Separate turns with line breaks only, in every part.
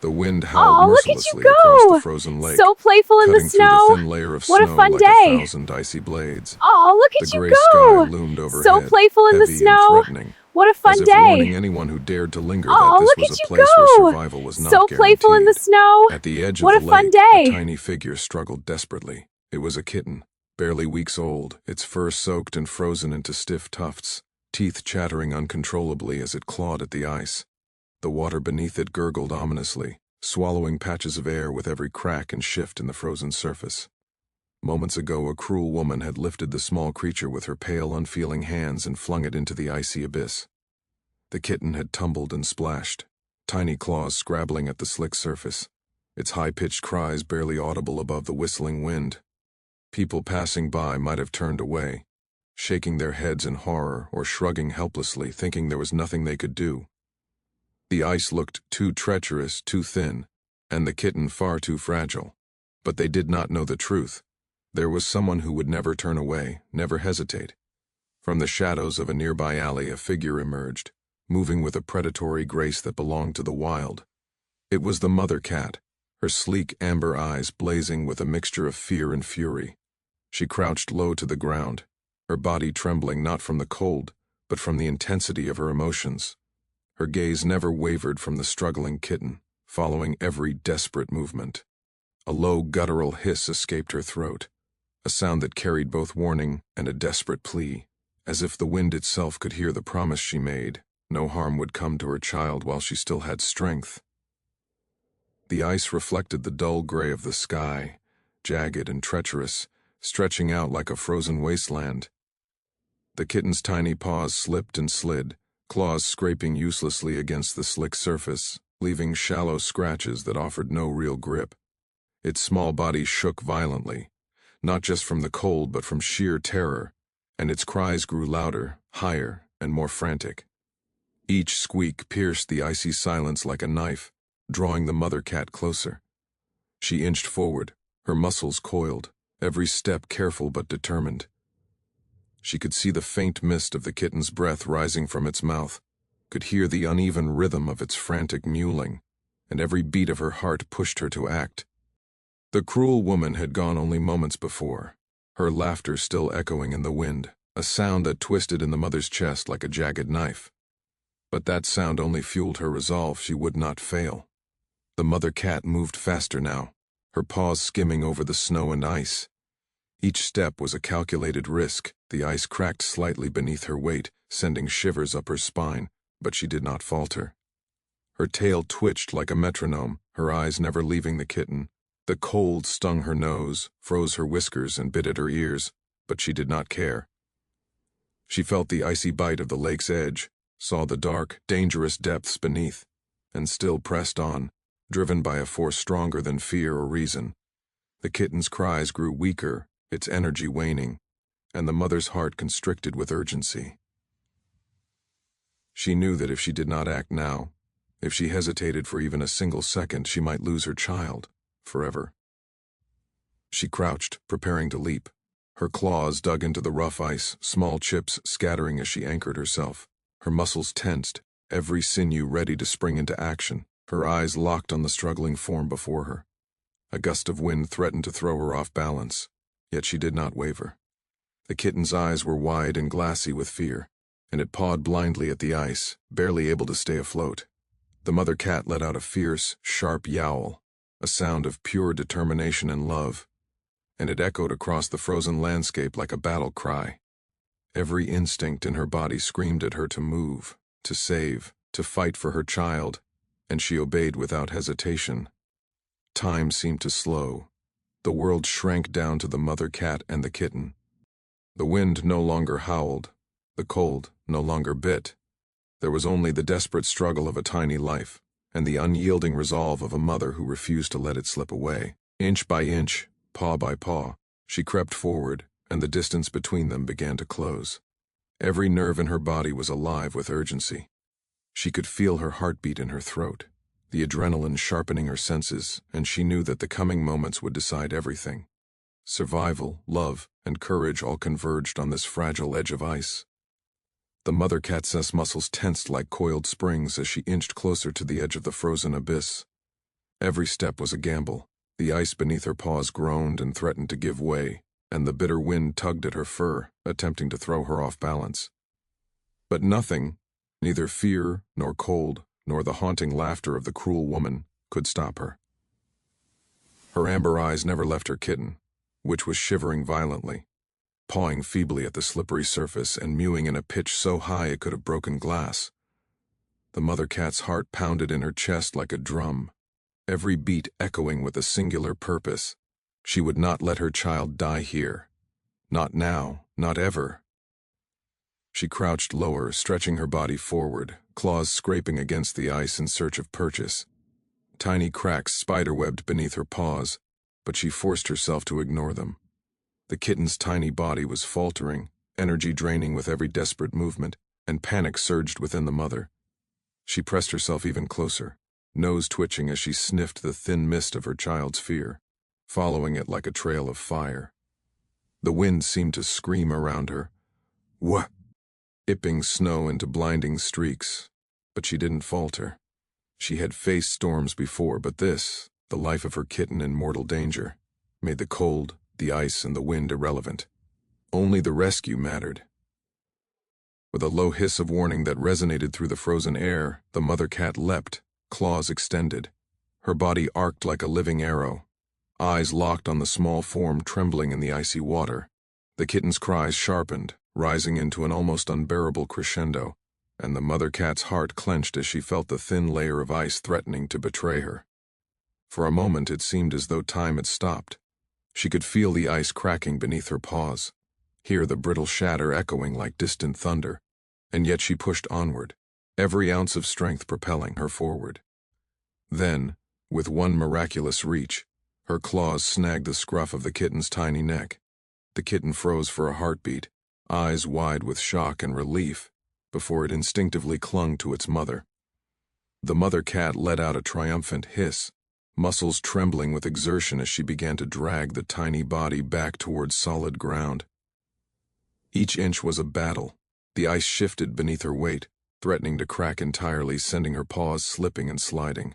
The wind howled
Oh, look at you
mercilessly across the
go!
frozen lake,
So playful in the
cutting through the
snow.
thin layer of
What a
snow
fun
like
day.
1,000 icy blades.
Oh, look
The
at you
gray sky
go!
loomed
So
overhead,
playful in the
heavy and
snow.
threatening,
What a
as
fun
if warning
day.
anyone who dared to linger that
Oh,
this
look
was a
at you
place where
go!
survival was
So
not
playful in the
guaranteed.
snow.
At the edge of
What
the
a fun
lake, a
day.
tiny figure struggled desperately. It was a kitten, barely weeks old, its fur soaked and frozen into stiff tufts, teeth chattering uncontrollably as it clawed at the ice. The water beneath it gurgled ominously, swallowing patches of air with every crack and shift in the frozen surface. Moments ago, a cruel woman had lifted the small creature with her pale, unfeeling hands and flung it into the icy abyss. The kitten had tumbled and splashed, tiny claws scrabbling at the slick surface, its high-pitched cries barely audible above the whistling wind. People passing by might have turned away, shaking their heads in horror or shrugging helplessly, thinking there was nothing they could do. The ice looked too treacherous, too thin, and the kitten far too fragile. But they did not know the truth. There was someone who would never turn away, never hesitate. From the shadows of a nearby alley, a figure emerged, moving with a predatory grace that belonged to the wild. It was the mother cat, her sleek amber eyes blazing with a mixture of fear and fury. She crouched low to the ground, her body trembling not from the cold, but from the intensity of her emotions. Her gaze never wavered from the struggling kitten, following every desperate movement. A low guttural hiss escaped her throat, a sound that carried both warning and a desperate plea, as if the wind itself could hear the promise she made. No harm would come to her child while she still had strength. The ice reflected the dull gray of the sky, jagged and treacherous, stretching out like a frozen wasteland. The kitten's tiny paws slipped and slid, claws scraping uselessly against the slick surface, leaving shallow scratches that offered no real grip. Its small body shook violently, not just from the cold but from sheer terror, and its cries grew louder, higher, and more frantic. Each squeak pierced the icy silence like a knife, drawing the mother cat closer. She inched forward, her muscles coiled, every step careful but determined. She could see the faint mist of the kitten's breath rising from its mouth, could hear the uneven rhythm of its frantic mewling, and every beat of her heart pushed her to act. The cruel woman had gone only moments before, her laughter still echoing in the wind, a sound that twisted in the mother's chest like a jagged knife. But that sound only fueled her resolve she would not fail. The mother cat moved faster now, her paws skimming over the snow and ice. Each step was a calculated risk. The ice cracked slightly beneath her weight, sending shivers up her spine, but she did not falter. Her tail twitched like a metronome, her eyes never leaving the kitten. The cold stung her nose, froze her whiskers, and bit at her ears, but she did not care. She felt the icy bite of the lake's edge, saw the dark, dangerous depths beneath, and still pressed on, driven by a force stronger than fear or reason. The kitten's cries grew weaker, its energy waning, and the mother's heart constricted with urgency. She knew that if she did not act now, if she hesitated for even a single second, she might lose her child, forever. She crouched, preparing to leap. Her claws dug into the rough ice, small chips scattering as she anchored herself. Her muscles tensed, every sinew ready to spring into action, her eyes locked on the struggling form before her. A gust of wind threatened to throw her off balance, yet she did not waver. The kitten's eyes were wide and glassy with fear, and it pawed blindly at the ice, barely able to stay afloat. The mother cat let out a fierce, sharp yowl, a sound of pure determination and love, and it echoed across the frozen landscape like a battle cry. Every instinct in her body screamed at her to move, to save, to fight for her child, and she obeyed without hesitation. Time seemed to slow. The world shrank down to the mother cat and the kitten. The wind no longer howled, the cold no longer bit. There was only the desperate struggle of a tiny life, and the unyielding resolve of a mother who refused to let it slip away. Inch by inch, paw by paw, she crept forward, and the distance between them began to close. Every nerve in her body was alive with urgency. She could feel her heartbeat in her throat, the adrenaline sharpening her senses, and she knew that the coming moments would decide everything. Survival, love, and courage all converged on this fragile edge of ice. The mother cat's muscles tensed like coiled springs as she inched closer to the edge of the frozen abyss. Every step was a gamble. The ice beneath her paws groaned and threatened to give way, and the bitter wind tugged at her fur, attempting to throw her off balance. But nothing, neither fear nor cold, nor the haunting laughter of the cruel woman, could stop her. Her amber eyes never left her kitten, which was shivering violently, pawing feebly at the slippery surface and mewing in a pitch so high it could have broken glass. The mother cat's heart pounded in her chest like a drum, every beat echoing with a singular purpose. She would not let her child die here. Not now, not ever. She crouched lower, stretching her body forward, claws scraping against the ice in search of purchase. Tiny cracks spiderwebbed beneath her paws, but she forced herself to ignore them. The kitten's tiny body was faltering, energy draining with every desperate movement, and panic surged within the mother. She pressed herself even closer, nose twitching as she sniffed the thin mist of her child's fear, following it like a trail of fire. The wind seemed to scream around her, "What?" Ipping snow into blinding streaks, but she didn't falter. She had faced storms before, but this, the life of her kitten in mortal danger, made the cold, the ice, and the wind irrelevant. Only the rescue mattered. With a low hiss of warning that resonated through the frozen air, the mother cat leapt, claws extended. Her body arced like a living arrow, eyes locked on the small form trembling in the icy water. The kitten's cries sharpened, rising into an almost unbearable crescendo, and the mother cat's heart clenched as she felt the thin layer of ice threatening to betray her. For a moment it seemed as though time had stopped. She could feel the ice cracking beneath her paws, hear the brittle shatter echoing like distant thunder, and yet she pushed onward, every ounce of strength propelling her forward. Then, with one miraculous reach, her claws snagged the scruff of the kitten's tiny neck. The kitten froze for a heartbeat, eyes wide with shock and relief, before it instinctively clung to its mother. The mother cat let out a triumphant hiss, muscles trembling with exertion as she began to drag the tiny body back towards solid ground. Each inch was a battle. The ice shifted beneath her weight, threatening to crack entirely, sending her paws slipping and sliding.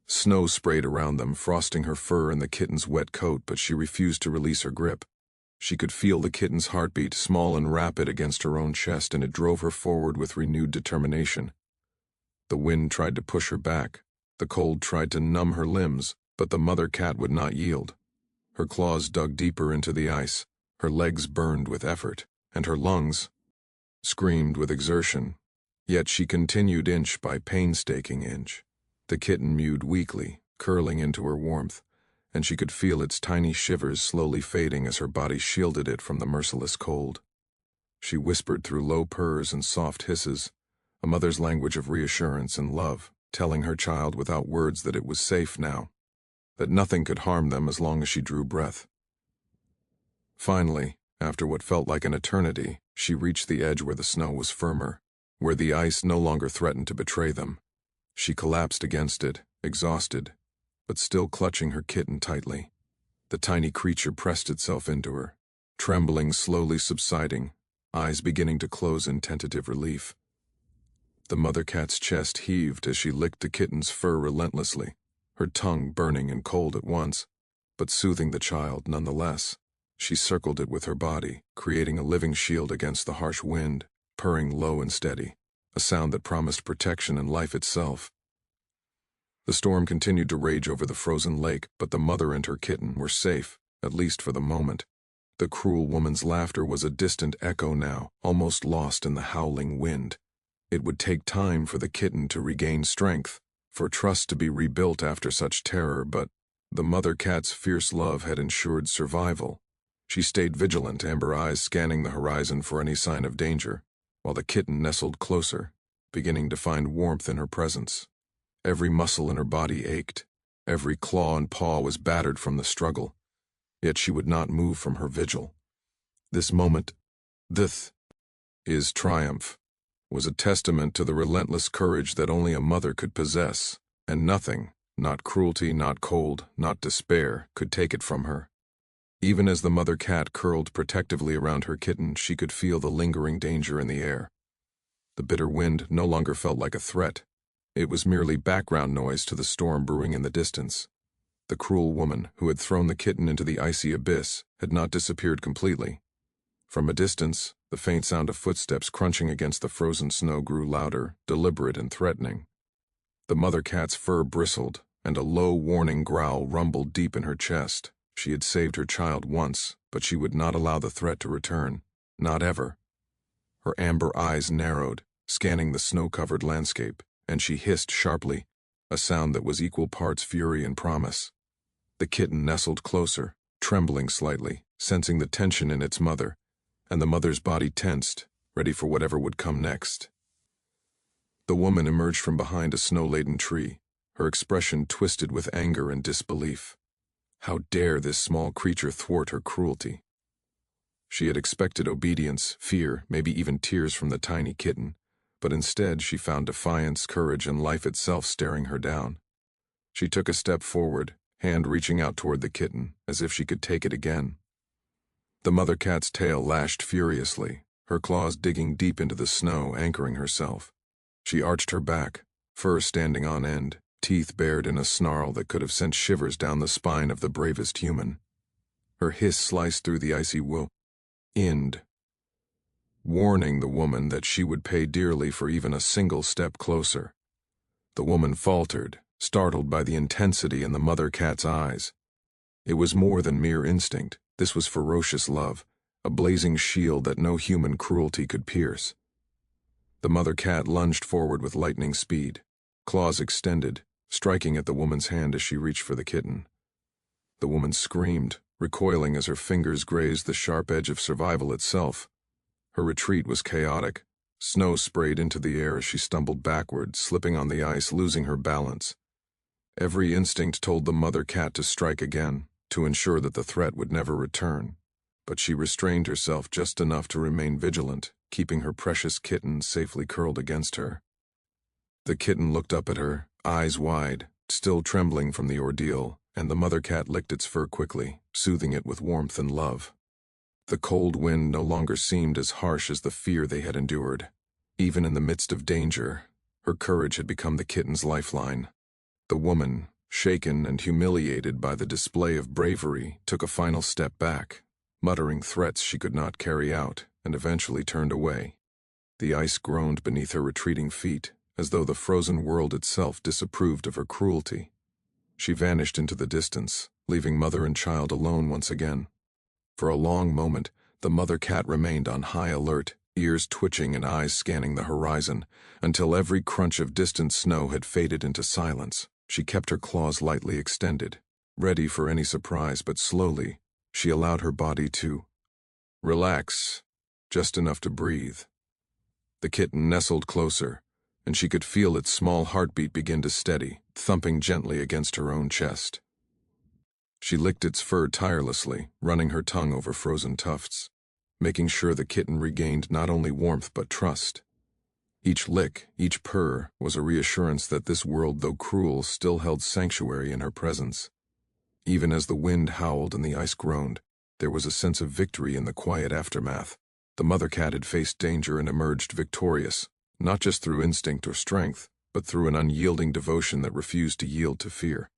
Snow sprayed around them, frosting her fur and the kitten's wet coat, but she refused to release her grip. She could feel the kitten's heartbeat, small and rapid, against her own chest, and it drove her forward with renewed determination. The wind tried to push her back. The cold tried to numb her limbs, but the mother cat would not yield. Her claws dug deeper into the ice, her legs burned with effort, and her lungs screamed with exertion. Yet she continued inch by painstaking inch. The kitten mewed weakly, curling into her warmth, and she could feel its tiny shivers slowly fading as her body shielded it from the merciless cold. She whispered through low purrs and soft hisses, a mother's language of reassurance and love, telling her child without words that it was safe now, that nothing could harm them as long as she drew breath. Finally, after what felt like an eternity, she reached the edge where the snow was firmer, where the ice no longer threatened to betray them. She collapsed against it, exhausted, but still clutching her kitten tightly. The tiny creature pressed itself into her, trembling, slowly subsiding, eyes beginning to close in tentative relief. The mother cat's chest heaved as she licked the kitten's fur relentlessly, her tongue burning and cold at once, but soothing the child nonetheless. She circled it with her body, creating a living shield against the harsh wind, purring low and steady, a sound that promised protection and life itself. The storm continued to rage over the frozen lake, but the mother and her kitten were safe, at least for the moment. The cruel woman's laughter was a distant echo now, almost lost in the howling wind. It would take time for the kitten to regain strength, for trust to be rebuilt after such terror, but the mother cat's fierce love had ensured survival. She stayed vigilant, amber eyes scanning the horizon for any sign of danger, while the kitten nestled closer, beginning to find warmth in her presence. Every muscle in her body ached, every claw and paw was battered from the struggle, yet she would not move from her vigil. This moment, this is triumph, was a testament to the relentless courage that only a mother could possess, and nothing, not cruelty, not cold, not despair, could take it from her. Even as the mother cat curled protectively around her kitten, she could feel the lingering danger in the air. The bitter wind no longer felt like a threat. It was merely background noise to the storm brewing in the distance. The cruel woman who had thrown the kitten into the icy abyss had not disappeared completely. From a distance, the faint sound of footsteps crunching against the frozen snow grew louder, deliberate and threatening. The mother cat's fur bristled, and a low warning growl rumbled deep in her chest. She had saved her child once, but she would not allow the threat to return. Not ever. Her amber eyes narrowed, scanning the snow-covered landscape, and she hissed sharply, a sound that was equal parts fury and promise. The kitten nestled closer, trembling slightly, sensing the tension in its mother, and the mother's body tensed, ready for whatever would come next. The woman emerged from behind a snow-laden tree, her expression twisted with anger and disbelief. How dare this small creature thwart her cruelty? She had expected obedience, fear, maybe even tears from the tiny kitten, but instead she found defiance, courage, and life itself staring her down. She took a step forward, hand reaching out toward the kitten, as if she could take it again. The mother cat's tail lashed furiously, her claws digging deep into the snow, anchoring herself. She arched her back, fur standing on end, teeth bared in a snarl that could have sent shivers down the spine of the bravest human. Her hiss sliced through the icy wool, warning the woman that she would pay dearly for even a single step closer. The woman faltered, startled by the intensity in the mother cat's eyes. It was more than mere instinct. This was ferocious love, a blazing shield that no human cruelty could pierce. The mother cat lunged forward with lightning speed, claws extended, striking at the woman's hand as she reached for the kitten. The woman screamed, recoiling as her fingers grazed the sharp edge of survival itself. Her retreat was chaotic. Snow sprayed into the air as she stumbled backward, slipping on the ice, losing her balance. Every instinct told the mother cat to strike again, to ensure that the threat would never return. But she restrained herself just enough to remain vigilant, keeping her precious kitten safely curled against her. The kitten looked up at her, eyes wide, still trembling from the ordeal, and the mother cat licked its fur quickly, soothing it with warmth and love. The cold wind no longer seemed as harsh as the fear they had endured. Even in the midst of danger, her courage had become the kitten's lifeline. The woman, shaken and humiliated by the display of bravery, took a final step back, muttering threats she could not carry out, and eventually turned away. The ice groaned beneath her retreating feet, as though the frozen world itself disapproved of her cruelty. She vanished into the distance, leaving mother and child alone once again. For a long moment, the mother cat remained on high alert, ears twitching and eyes scanning the horizon, until every crunch of distant snow had faded into silence. She kept her claws lightly extended, ready for any surprise, but slowly, she allowed her body to relax, just enough to breathe. The kitten nestled closer, and she could feel its small heartbeat begin to steady, thumping gently against her own chest. She licked its fur tirelessly, running her tongue over frozen tufts, making sure the kitten regained not only warmth but trust. Each lick, each purr, was a reassurance that this world, though cruel, still held sanctuary in her presence. Even as the wind howled and the ice groaned, there was a sense of victory in the quiet aftermath. The mother cat had faced danger and emerged victorious, not just through instinct or strength, but through an unyielding devotion that refused to yield to fear.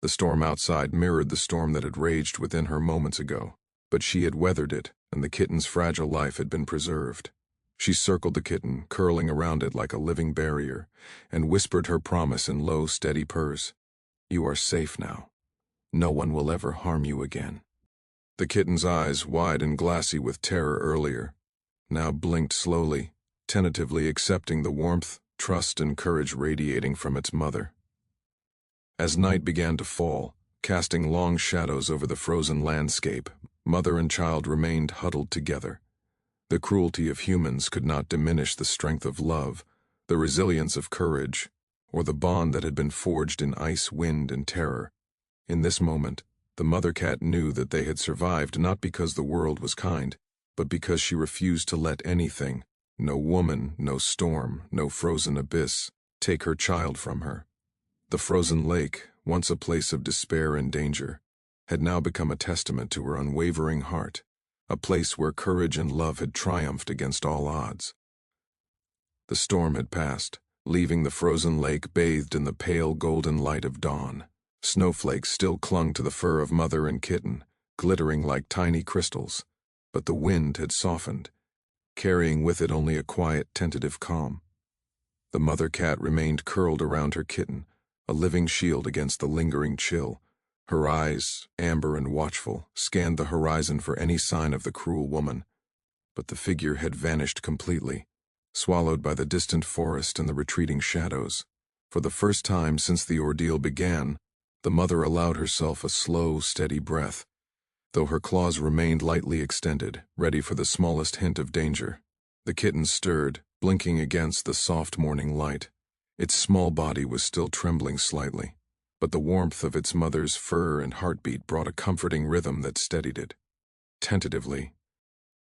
The storm outside mirrored the storm that had raged within her moments ago, but she had weathered it, and the kitten's fragile life had been preserved. She circled the kitten, curling around it like a living barrier, and whispered her promise in low, steady purrs. "You are safe now. No one will ever harm you again." The kitten's eyes, wide and glassy with terror earlier, now blinked slowly, tentatively accepting the warmth, trust, and courage radiating from its mother. As night began to fall, casting long shadows over the frozen landscape, mother and child remained huddled together. The cruelty of humans could not diminish the strength of love, the resilience of courage, or the bond that had been forged in ice, wind, and terror. In this moment, the mother cat knew that they had survived not because the world was kind, but because she refused to let anything, no woman, no storm, no frozen abyss, take her child from her. The frozen lake, once a place of despair and danger, had now become a testament to her unwavering heart, a place where courage and love had triumphed against all odds. The storm had passed, leaving the frozen lake bathed in the pale golden light of dawn. Snowflakes still clung to the fur of mother and kitten, glittering like tiny crystals, but the wind had softened, carrying with it only a quiet, tentative calm. The mother cat remained curled around her kitten, a living shield against the lingering chill. Her eyes, amber and watchful, scanned the horizon for any sign of the cruel woman. But the figure had vanished completely, swallowed by the distant forest and the retreating shadows. For the first time since the ordeal began, the mother allowed herself a slow, steady breath, though her claws remained lightly extended, ready for the smallest hint of danger. The kitten stirred, blinking against the soft morning light. Its small body was still trembling slightly, but the warmth of its mother's fur and heartbeat brought a comforting rhythm that steadied it. Tentatively,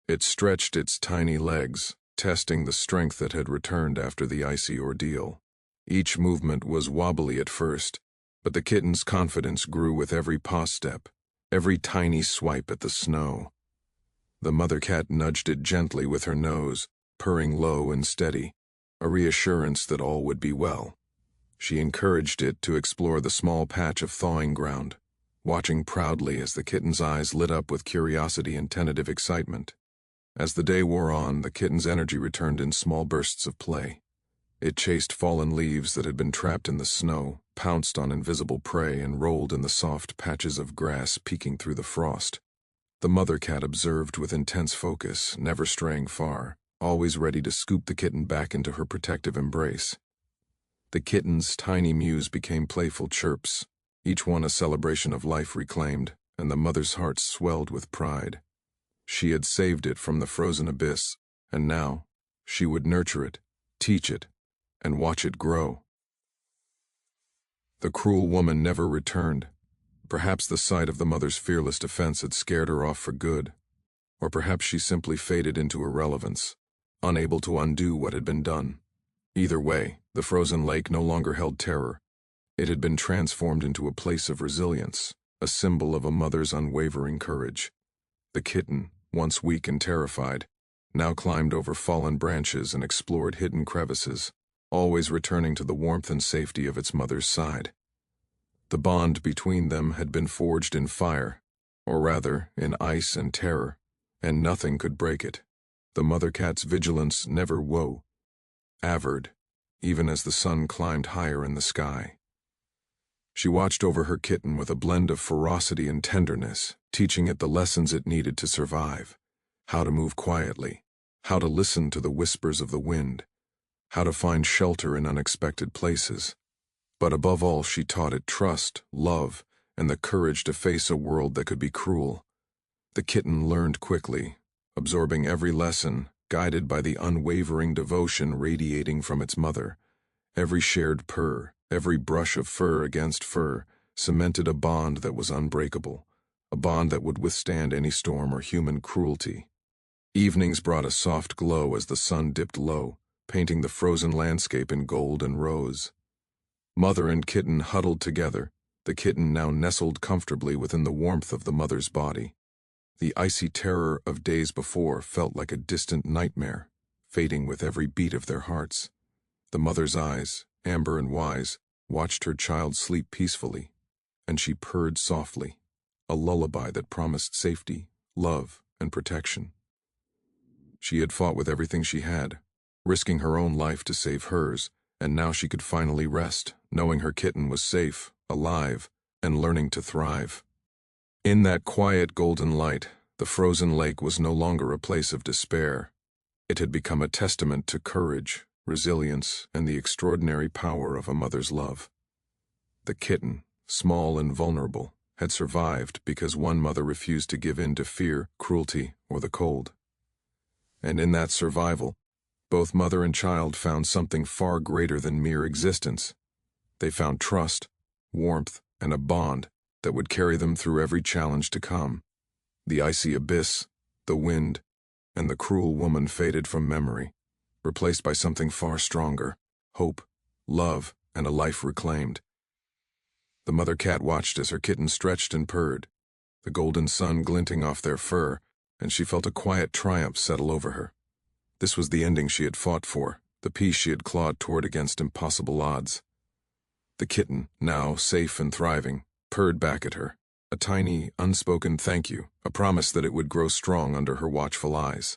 it stretched its tiny legs, testing the strength that had returned after the icy ordeal. Each movement was wobbly at first, but the kitten's confidence grew with every paw step, every tiny swipe at the snow. The mother cat nudged it gently with her nose, purring low and steady, a reassurance that all would be well. She encouraged it to explore the small patch of thawing ground, watching proudly as the kitten's eyes lit up with curiosity and tentative excitement. As the day wore on, the kitten's energy returned in small bursts of play. It chased fallen leaves that had been trapped in the snow, pounced on invisible prey, and rolled in the soft patches of grass peeking through the frost. The mother cat observed with intense focus, never straying far, always ready to scoop the kitten back into her protective embrace. The kitten's tiny mews became playful chirps, each one a celebration of life reclaimed, and the mother's heart swelled with pride. She had saved it from the frozen abyss, and now she would nurture it, teach it, and watch it grow. The cruel woman never returned. Perhaps the sight of the mother's fearless defense had scared her off for good, or perhaps she simply faded into irrelevance, unable to undo what had been done. Either way, the frozen lake no longer held terror. It had been transformed into a place of resilience, a symbol of a mother's unwavering courage. The kitten, once weak and terrified, now climbed over fallen branches and explored hidden crevices, always returning to the warmth and safety of its mother's side. The bond between them had been forged in fire, or rather, in ice and terror, and nothing could break it. The mother cat's vigilance never wavered, even as the sun climbed higher in the sky. She watched over her kitten with a blend of ferocity and tenderness, teaching it the lessons it needed to survive: how to move quietly, how to listen to the whispers of the wind, how to find shelter in unexpected places. But above all, she taught it trust, love, and the courage to face a world that could be cruel. The kitten learned quickly, absorbing every lesson, guided by the unwavering devotion radiating from its mother. Every shared purr, every brush of fur against fur, cemented a bond that was unbreakable, a bond that would withstand any storm or human cruelty. Evenings brought a soft glow as the sun dipped low, painting the frozen landscape in gold and rose. Mother and kitten huddled together, the kitten now nestled comfortably within the warmth of the mother's body. The icy terror of days before felt like a distant nightmare, fading with every beat of their hearts. The mother's eyes, amber and wise, watched her child sleep peacefully, and she purred softly, a lullaby that promised safety, love, and protection. She had fought with everything she had, risking her own life to save hers, and now she could finally rest, knowing her kitten was safe, alive, and learning to thrive. In that quiet golden light, the frozen lake was no longer a place of despair. It had become a testament to courage, resilience, and the extraordinary power of a mother's love. The kitten, small and vulnerable, had survived because one mother refused to give in to fear, cruelty, or the cold. And in that survival, both mother and child found something far greater than mere existence. They found trust, warmth, and a bond that would carry them through every challenge to come. The icy abyss, the wind, and the cruel woman faded from memory, replaced by something far stronger: hope, love, and a life reclaimed. The mother cat watched as her kitten stretched and purred, the golden sun glinting off their fur, and she felt a quiet triumph settle over her. This was the ending she had fought for, the piece she had clawed toward against impossible odds. The kitten, now safe and thriving, purred back at her, a tiny, unspoken thank you, a promise that it would grow strong under her watchful eyes.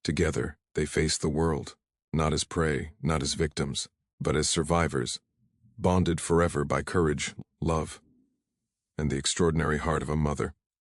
Together, they faced the world, not as prey, not as victims, but as survivors, bonded forever by courage, love, and the extraordinary heart of a mother.